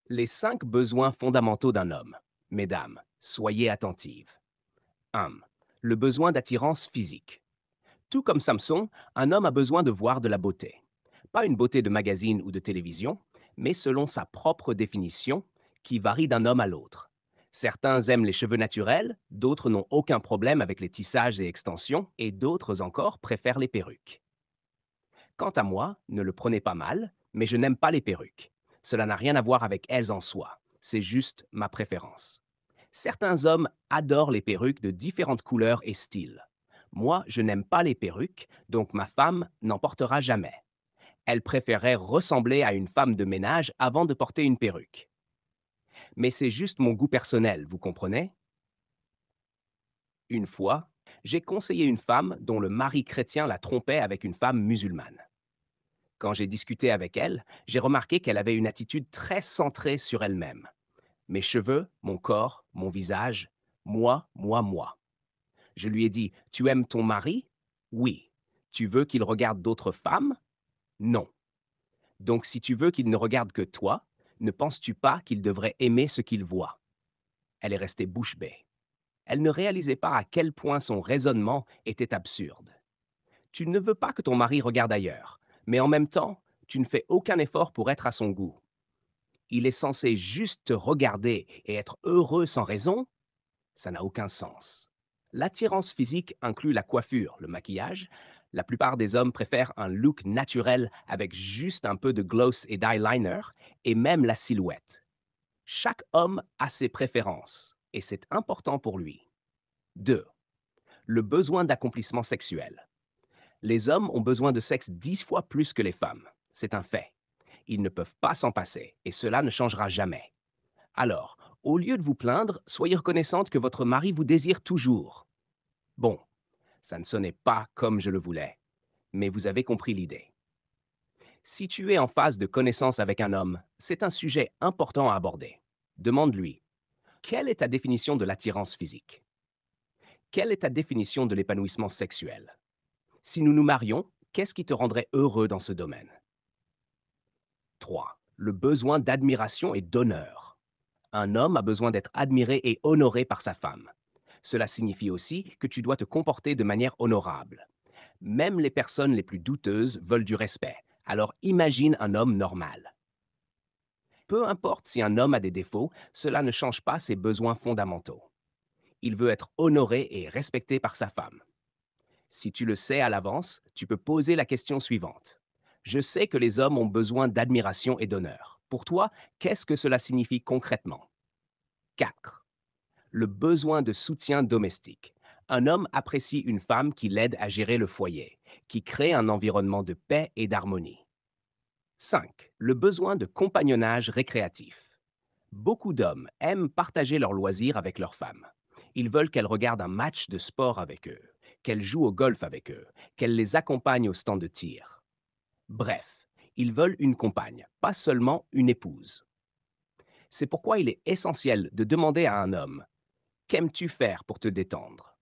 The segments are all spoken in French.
Les 5 besoins fondamentaux d'un homme. Mesdames, soyez attentives. 1. Le besoin d'attirance physique. Tout comme Samson, un homme a besoin de voir de la beauté. Pas une beauté de magazine ou de télévision, mais selon sa propre définition, qui varie d'un homme à l'autre. Certains aiment les cheveux naturels, d'autres n'ont aucun problème avec les tissages et extensions, et d'autres encore préfèrent les perruques. Quant à moi, ne le prenez pas mal, mais je n'aime pas les perruques. Cela n'a rien à voir avec elles en soi, c'est juste ma préférence. Certains hommes adorent les perruques de différentes couleurs et styles. Moi, je n'aime pas les perruques, donc ma femme n'en portera jamais. Elle préférerait ressembler à une femme de ménage avant de porter une perruque. Mais c'est juste mon goût personnel, vous comprenez? Une fois, j'ai conseillé une femme dont le mari chrétien la trompait avec une femme musulmane. Quand j'ai discuté avec elle, j'ai remarqué qu'elle avait une attitude très centrée sur elle-même. Mes cheveux, mon corps, mon visage, moi, moi, moi. Je lui ai dit, tu aimes ton mari? Oui. Tu veux qu'il regarde d'autres femmes? Non. Donc si tu veux qu'il ne regarde que toi, ne penses-tu pas qu'il devrait aimer ce qu'il voit? Elle est restée bouche bée. Elle ne réalisait pas à quel point son raisonnement était absurde. Tu ne veux pas que ton mari regarde ailleurs, mais en même temps, tu ne fais aucun effort pour être à son goût. Il est censé juste te regarder et être heureux sans raison? Ça n'a aucun sens. L'attirance physique inclut la coiffure, le maquillage. La plupart des hommes préfèrent un look naturel avec juste un peu de gloss et d'eyeliner, et même la silhouette. Chaque homme a ses préférences, et c'est important pour lui. 2. Le besoin d'accomplissement sexuel. Les hommes ont besoin de sexe 10 fois plus que les femmes. C'est un fait. Ils ne peuvent pas s'en passer, et cela ne changera jamais. Alors, au lieu de vous plaindre, soyez reconnaissante que votre mari vous désire toujours. Bon, ça ne sonnait pas comme je le voulais, mais vous avez compris l'idée. Si tu es en phase de connaissance avec un homme, c'est un sujet important à aborder. Demande-lui, quelle est ta définition de l'attirance physique? Quelle est ta définition de l'épanouissement sexuel? Si nous nous marions, qu'est-ce qui te rendrait heureux dans ce domaine? 3. Le besoin d'admiration et d'honneur. Un homme a besoin d'être admiré et honoré par sa femme. Cela signifie aussi que tu dois te comporter de manière honorable. Même les personnes les plus douteuses veulent du respect. Alors imagine un homme normal. Peu importe si un homme a des défauts, cela ne change pas ses besoins fondamentaux. Il veut être honoré et respecté par sa femme. Si tu le sais à l'avance, tu peux poser la question suivante. Je sais que les hommes ont besoin d'admiration et d'honneur. Pour toi, qu'est-ce que cela signifie concrètement? 4. Le besoin de soutien domestique. Un homme apprécie une femme qui l'aide à gérer le foyer, qui crée un environnement de paix et d'harmonie. 5. Le besoin de compagnonnage récréatif. Beaucoup d'hommes aiment partager leurs loisirs avec leurs femmes. Ils veulent qu'elles regardent un match de sport avec eux, qu'elles jouent au golf avec eux, qu'elles les accompagnent au stand de tir. Bref, ils veulent une compagne, pas seulement une épouse. C'est pourquoi il est essentiel de demander à un homme: qu'aimes-tu faire pour te détendre?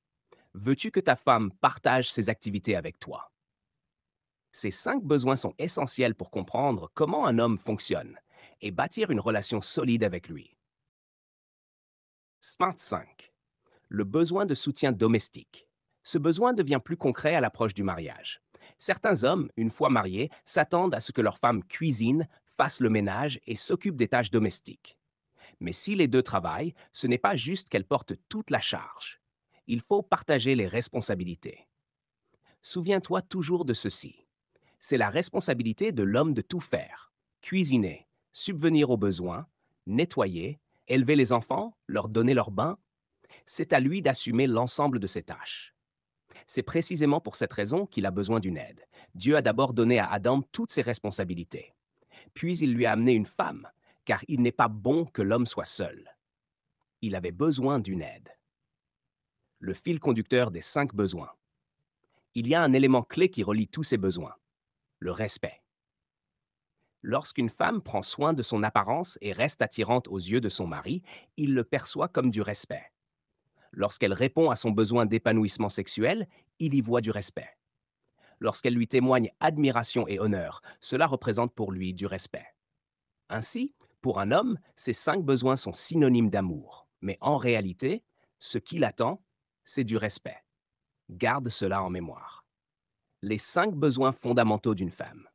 Veux-tu que ta femme partage ses activités avec toi? Ces 5 besoins sont essentiels pour comprendre comment un homme fonctionne et bâtir une relation solide avec lui. SMART 5. Le besoin de soutien domestique. Ce besoin devient plus concret à l'approche du mariage. Certains hommes, une fois mariés, s'attendent à ce que leur femme cuisine, fasse le ménage et s'occupe des tâches domestiques. Mais si les deux travaillent, ce n'est pas juste qu'elle porte toute la charge. Il faut partager les responsabilités. Souviens-toi toujours de ceci. C'est la responsabilité de l'homme de tout faire. Cuisiner, subvenir aux besoins, nettoyer, élever les enfants, leur donner leur bain. C'est à lui d'assumer l'ensemble de ces tâches. C'est précisément pour cette raison qu'il a besoin d'une aide. Dieu a d'abord donné à Adam toutes ses responsabilités. Puis il lui a amené une femme, car il n'est pas bon que l'homme soit seul. Il avait besoin d'une aide. Le fil conducteur des 5 besoins. Il y a un élément clé qui relie tous ces besoins: le respect. Lorsqu'une femme prend soin de son apparence et reste attirante aux yeux de son mari, il le perçoit comme du respect. Lorsqu'elle répond à son besoin d'épanouissement sexuel, il y voit du respect. Lorsqu'elle lui témoigne admiration et honneur, cela représente pour lui du respect. Ainsi, Pour un homme, ces 5 besoins sont synonymes d'amour. Mais en réalité, ce qu'il attend, c'est du respect. Garde cela en mémoire. Les 5 besoins fondamentaux d'une femme.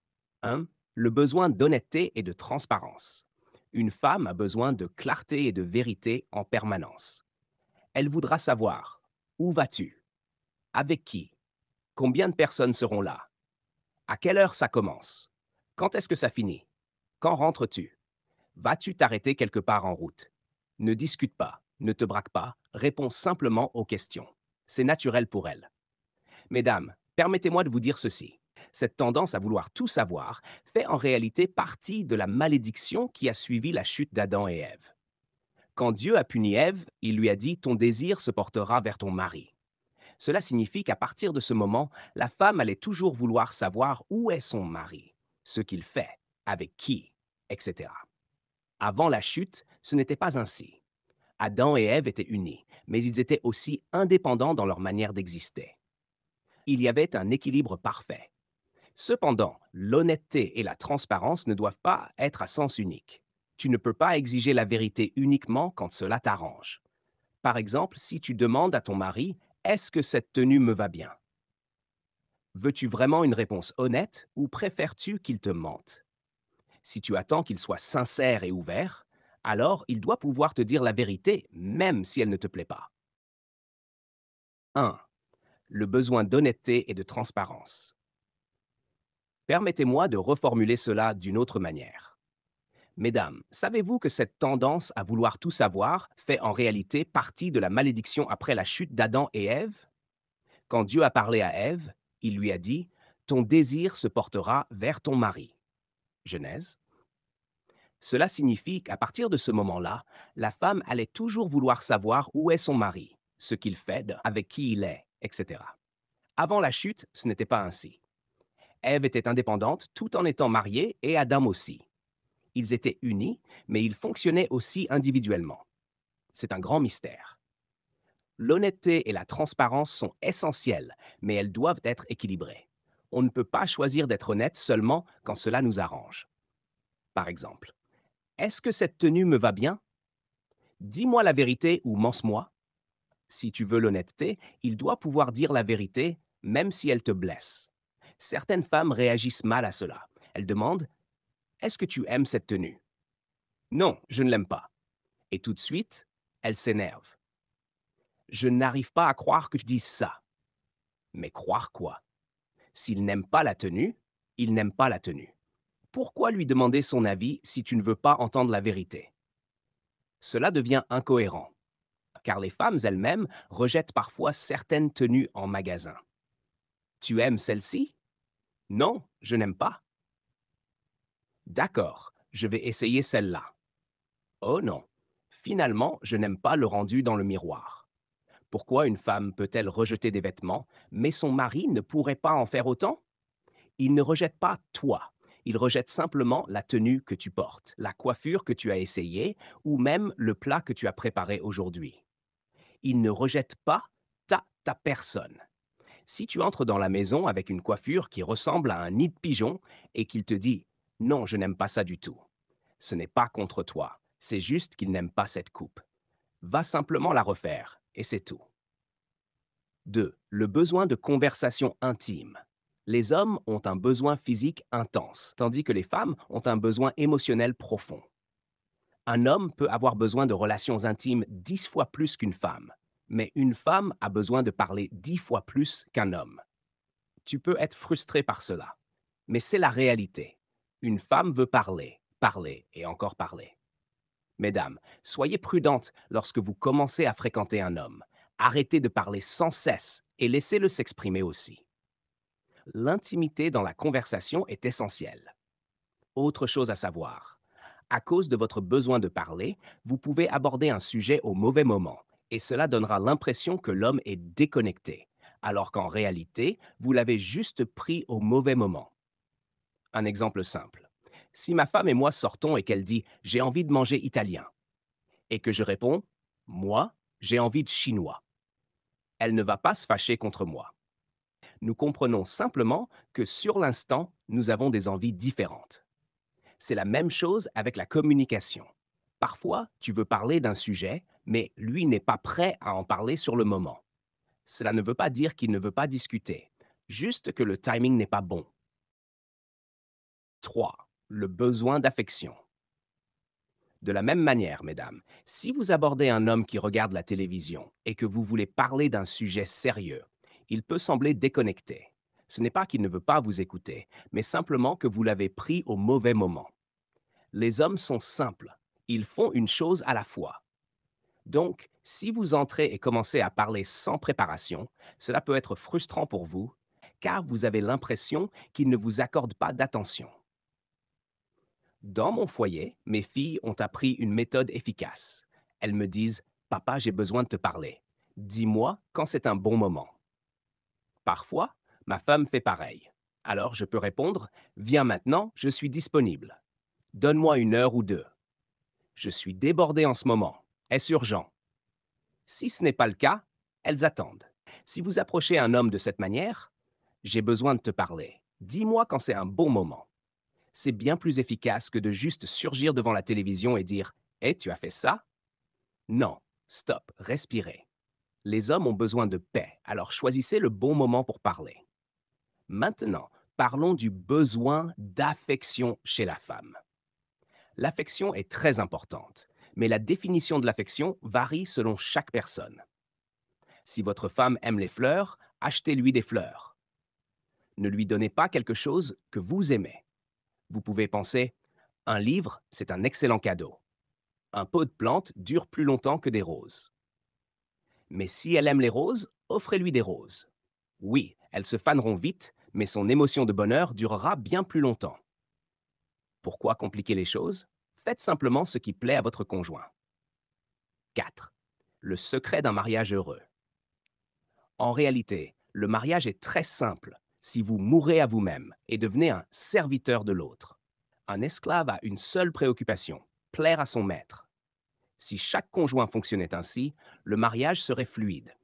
1. Le besoin d'honnêteté et de transparence. Une femme a besoin de clarté et de vérité en permanence. Elle voudra savoir: où vas-tu? Avec qui? Combien de personnes seront là? À quelle heure ça commence? Quand est-ce que ça finit? Quand rentres-tu? Vas-tu t'arrêter quelque part en route? Ne discute pas, ne te braque pas, réponds simplement aux questions. C'est naturel pour elle. Mesdames, permettez-moi de vous dire ceci. Cette tendance à vouloir tout savoir fait en réalité partie de la malédiction qui a suivi la chute d'Adam et Ève. Quand Dieu a puni Ève, il lui a dit: ton désir se portera vers ton mari. Cela signifie qu'à partir de ce moment, la femme allait toujours vouloir savoir où est son mari, ce qu'il fait, avec qui, etc. Avant la chute, ce n'était pas ainsi. Adam et Ève étaient unis, mais ils étaient aussi indépendants dans leur manière d'exister. Il y avait un équilibre parfait. Cependant, l'honnêteté et la transparence ne doivent pas être à sens unique. Tu ne peux pas exiger la vérité uniquement quand cela t'arrange. Par exemple, si tu demandes à ton mari: est-ce que cette tenue me va bien? Veux-tu vraiment une réponse honnête ou préfères-tu qu'il te mente? Si tu attends qu'il soit sincère et ouvert, alors il doit pouvoir te dire la vérité même si elle ne te plaît pas. 1. Le besoin d'honnêteté et de transparence. Permettez-moi de reformuler cela d'une autre manière. Mesdames, savez-vous que cette tendance à vouloir tout savoir fait en réalité partie de la malédiction après la chute d'Adam et Ève? Quand Dieu a parlé à Ève, il lui a dit: ton désir se portera vers ton mari. Genèse. Cela signifie qu'à partir de ce moment-là, la femme allait toujours vouloir savoir où est son mari, ce qu'il fait, avec qui il est, etc. Avant la chute, ce n'était pas ainsi. Ève était indépendante tout en étant mariée et Adam aussi. Ils étaient unis, mais ils fonctionnaient aussi individuellement. C'est un grand mystère. L'honnêteté et la transparence sont essentielles, mais elles doivent être équilibrées. On ne peut pas choisir d'être honnête seulement quand cela nous arrange. Par exemple, est-ce que cette tenue me va bien? Dis-moi la vérité ou mens-moi. Si tu veux l'honnêteté, il doit pouvoir dire la vérité, même si elle te blesse. Certaines femmes réagissent mal à cela. Elles demandent: est-ce que tu aimes cette tenue? Non, je ne l'aime pas. Et tout de suite, elles s'énervent. Je n'arrive pas à croire que tu dises ça. Mais croire quoi? S'il n'aime pas la tenue, il n'aime pas la tenue. Pourquoi lui demander son avis si tu ne veux pas entendre la vérité? Cela devient incohérent, car les femmes elles-mêmes rejettent parfois certaines tenues en magasin. Tu aimes celle-ci? Non, je n'aime pas. D'accord, je vais essayer celle-là. Oh non, finalement, je n'aime pas le rendu dans le miroir. Pourquoi une femme peut-elle rejeter des vêtements, mais son mari ne pourrait pas en faire autant? Il ne rejette pas toi, il rejette simplement la tenue que tu portes, la coiffure que tu as essayée ou même le plat que tu as préparé aujourd'hui. Il ne rejette pas ta personne. Si tu entres dans la maison avec une coiffure qui ressemble à un nid de pigeon et qu'il te dit: non, je n'aime pas ça du tout, ce n'est pas contre toi, c'est juste qu'il n'aime pas cette coupe. Va simplement la refaire et c'est tout. 2. Le besoin de conversation intime. Les hommes ont un besoin physique intense, tandis que les femmes ont un besoin émotionnel profond. Un homme peut avoir besoin de relations intimes 10 fois plus qu'une femme, mais une femme a besoin de parler 10 fois plus qu'un homme. Tu peux être frustré par cela, mais c'est la réalité. Une femme veut parler, parler et encore parler. Mesdames, soyez prudentes lorsque vous commencez à fréquenter un homme. Arrêtez de parler sans cesse et laissez-le s'exprimer aussi. L'intimité dans la conversation est essentielle. Autre chose à savoir, à cause de votre besoin de parler, vous pouvez aborder un sujet au mauvais moment, et cela donnera l'impression que l'homme est déconnecté, alors qu'en réalité, vous l'avez juste pris au mauvais moment. Un exemple simple. Si ma femme et moi sortons et qu'elle dit: j'ai envie de manger italien, et que je réponds: moi, j'ai envie de chinois, elle ne va pas se fâcher contre moi. Nous comprenons simplement que sur l'instant, nous avons des envies différentes. C'est la même chose avec la communication. Parfois, tu veux parler d'un sujet, mais lui n'est pas prêt à en parler sur le moment. Cela ne veut pas dire qu'il ne veut pas discuter, juste que le timing n'est pas bon. 3. Le besoin d'affection. De la même manière, mesdames, si vous abordez un homme qui regarde la télévision et que vous voulez parler d'un sujet sérieux, il peut sembler déconnecté. Ce n'est pas qu'il ne veut pas vous écouter, mais simplement que vous l'avez pris au mauvais moment. Les hommes sont simples. Ils font une chose à la fois. Donc, si vous entrez et commencez à parler sans préparation, cela peut être frustrant pour vous, car vous avez l'impression qu'il ne vous accorde pas d'attention. Dans mon foyer, mes filles ont appris une méthode efficace. Elles me disent: Papa, j'ai besoin de te parler. Dis-moi quand c'est un bon moment. Parfois, ma femme fait pareil. Alors je peux répondre: Viens maintenant, je suis disponible. Donne-moi une heure ou deux. Je suis débordé en ce moment. Est-ce urgent? Si ce n'est pas le cas, elles attendent. Si vous approchez un homme de cette manière: J'ai besoin de te parler. Dis-moi quand c'est un bon moment. C'est bien plus efficace que de juste surgir devant la télévision et dire: Eh, tu as fait ça? Non, stop, respirez. Les hommes ont besoin de paix, alors choisissez le bon moment pour parler. Maintenant, parlons du besoin d'affection chez la femme. L'affection est très importante, mais la définition de l'affection varie selon chaque personne. Si votre femme aime les fleurs, achetez-lui des fleurs. Ne lui donnez pas quelque chose que vous aimez. Vous pouvez penser: un livre, c'est un excellent cadeau. Un pot de plantes dure plus longtemps que des roses. Mais si elle aime les roses, offrez-lui des roses. Oui, elles se faneront vite, mais son émotion de bonheur durera bien plus longtemps. Pourquoi compliquer les choses? Faites simplement ce qui plaît à votre conjoint. 4. Le secret d'un mariage heureux. En réalité, le mariage est très simple si vous mourrez à vous-même et devenez un serviteur de l'autre. Un esclave a une seule préoccupation: plaire à son maître. Si chaque conjoint fonctionnait ainsi, le mariage serait fluide.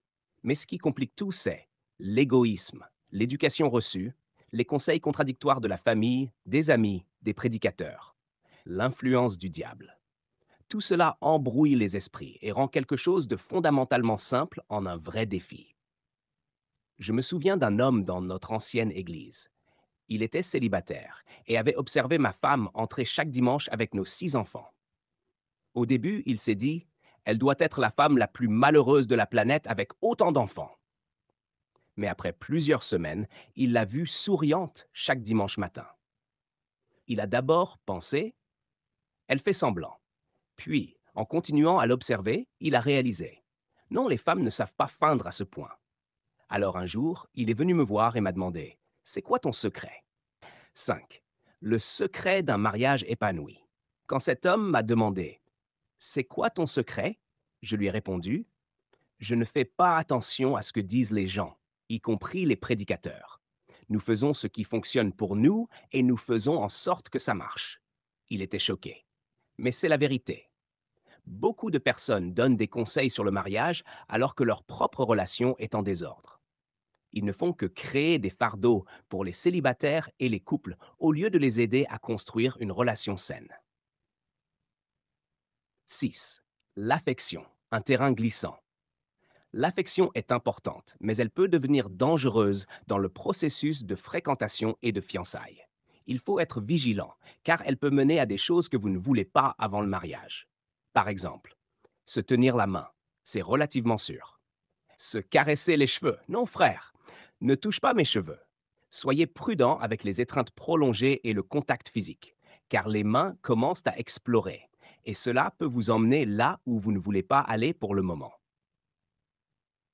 Mais ce qui complique tout, c'est l'égoïsme, l'éducation reçue, les conseils contradictoires de la famille, des amis, des prédicateurs, l'influence du diable. Tout cela embrouille les esprits et rend quelque chose de fondamentalement simple en un vrai défi. Je me souviens d'un homme dans notre ancienne église. Il était célibataire et avait observé ma femme entrer chaque dimanche avec nos 6 enfants. Au début, il s'est dit: Elle doit être la femme la plus malheureuse de la planète avec autant d'enfants. Mais après plusieurs semaines, il l'a vue souriante chaque dimanche matin. Il a d'abord pensé: Elle fait semblant. Puis, en continuant à l'observer, il a réalisé: Non, les femmes ne savent pas feindre à ce point. Alors un jour, il est venu me voir et m'a demandé: C'est quoi ton secret? 5. Le secret d'un mariage épanoui. Quand cet homme m'a demandé: C'est quoi ton secret? Je lui ai répondu: Je ne fais pas attention à ce que disent les gens, y compris les prédicateurs. Nous faisons ce qui fonctionne pour nous et nous faisons en sorte que ça marche. Il était choqué. Mais c'est la vérité. Beaucoup de personnes donnent des conseils sur le mariage alors que leur propre relation est en désordre. Ils ne font que créer des fardeaux pour les célibataires et les couples au lieu de les aider à construire une relation saine. 6. L'affection, un terrain glissant. L'affection est importante, mais elle peut devenir dangereuse dans le processus de fréquentation et de fiançailles. Il faut être vigilant, car elle peut mener à des choses que vous ne voulez pas avant le mariage. Par exemple, se tenir la main, c'est relativement sûr. Se caresser les cheveux, non frère, ne touche pas mes cheveux. Soyez prudent avec les étreintes prolongées et le contact physique, car les mains commencent à explorer, et cela peut vous emmener là où vous ne voulez pas aller pour le moment.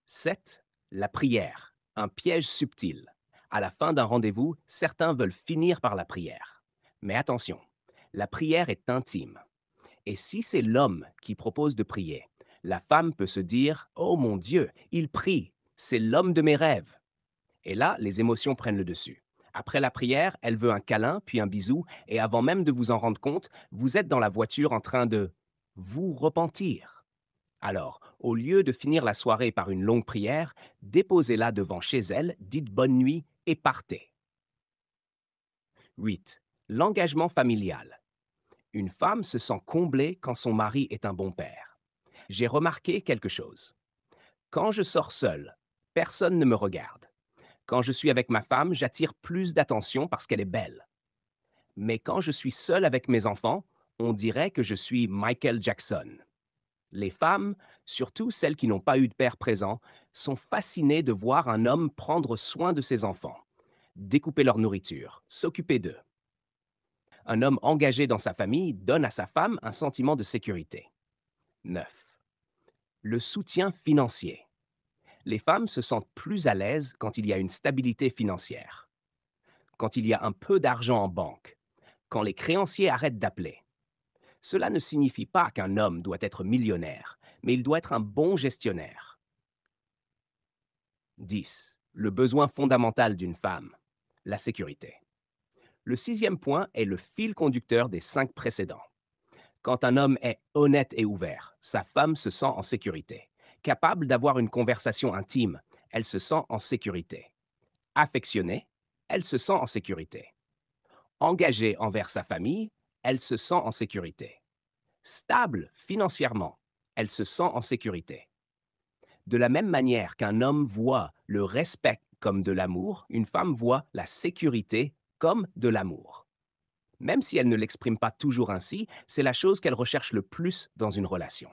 7. La prière, un piège subtil. À la fin d'un rendez-vous, certains veulent finir par la prière. Mais attention, la prière est intime. Et si c'est l'homme qui propose de prier, la femme peut se dire: Oh mon Dieu, il prie, c'est l'homme de mes rêves. Et là, les émotions prennent le dessus. Après la prière, elle veut un câlin, puis un bisou, et avant même de vous en rendre compte, vous êtes dans la voiture en train de vous repentir. Alors, au lieu de finir la soirée par une longue prière, déposez-la devant chez elle, dites bonne nuit et partez. 8. L'engagement familial. Une femme se sent comblée quand son mari est un bon père. J'ai remarqué quelque chose. Quand je sors seul, personne ne me regarde. Quand je suis avec ma femme, j'attire plus d'attention parce qu'elle est belle. Mais quand je suis seul avec mes enfants, on dirait que je suis Michael Jackson. Les femmes, surtout celles qui n'ont pas eu de père présent, sont fascinées de voir un homme prendre soin de ses enfants, découper leur nourriture, s'occuper d'eux. Un homme engagé dans sa famille donne à sa femme un sentiment de sécurité. 9. Le soutien financier. Les femmes se sentent plus à l'aise quand il y a une stabilité financière, quand il y a un peu d'argent en banque, quand les créanciers arrêtent d'appeler. Cela ne signifie pas qu'un homme doit être millionnaire, mais il doit être un bon gestionnaire. 10. Le besoin fondamental d'une femme, la sécurité. Le sixième point est le fil conducteur des 5 précédents. Quand un homme est honnête et ouvert, sa femme se sent en sécurité. Capable d'avoir une conversation intime, elle se sent en sécurité. Affectionnée, elle se sent en sécurité. Engagée envers sa famille, elle se sent en sécurité. Stable financièrement, elle se sent en sécurité. De la même manière qu'un homme voit le respect comme de l'amour, une femme voit la sécurité comme de l'amour. Même si elle ne l'exprime pas toujours ainsi, c'est la chose qu'elle recherche le plus dans une relation.